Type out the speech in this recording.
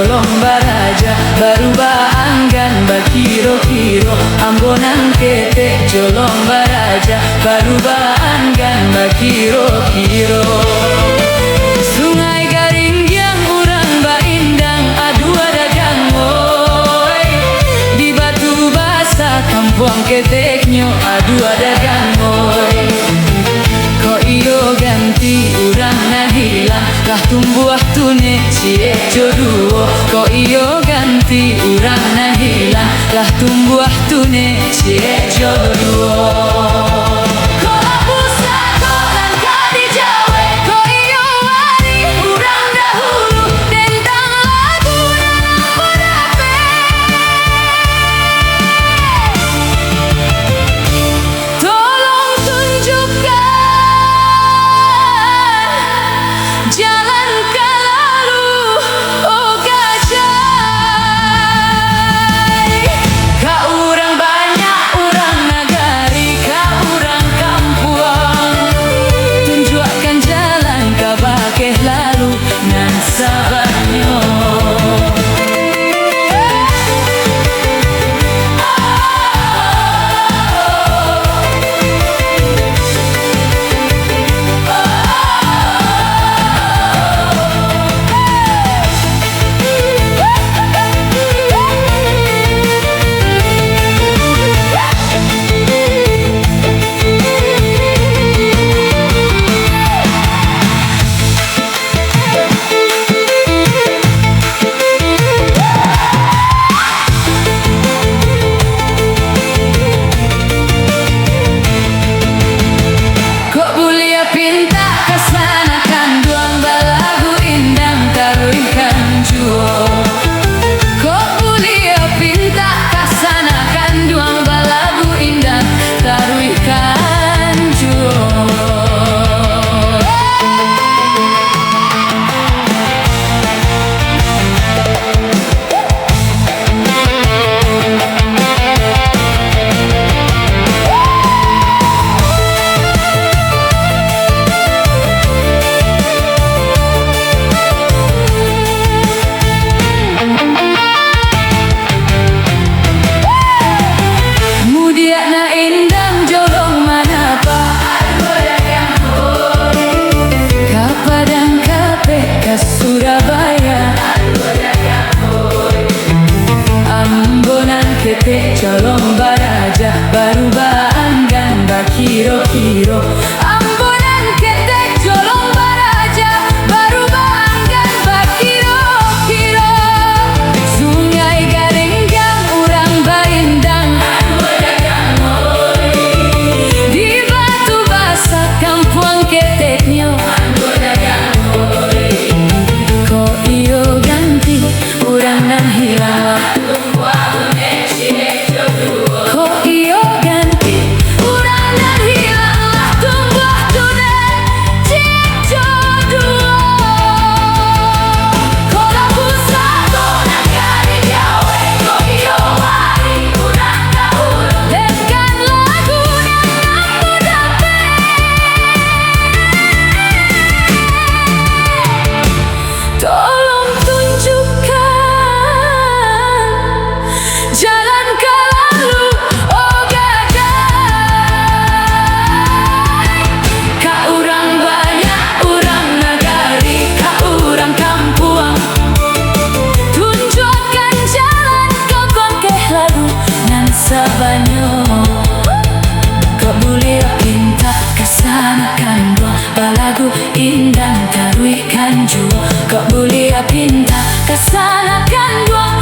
colong baraja baru baanggan bakiro-kiro ambonan kete colong baraja baru baanggan bakiro-kiro sungai garing yang urang baindang adu dagang moy di batu basa kampuang keteknyo adu dagang moy ko iyo ganti urang na hilang kah tumbuh tune cie jodoh ko iyo ganti urang na hilang lah tumbuh tune cie jodoh colong baraja baru baanggan bakiro-kiro ambonan kete colong baraja baru baanggan bakiro-kiro sungai garing yang urang baindang di batu basa kampuang keteknyo ko iyo ganti urang nan hilang kok boleh pinta kesana kan dua balagu indang tarui kanju kok boleh pinta kesana kan dua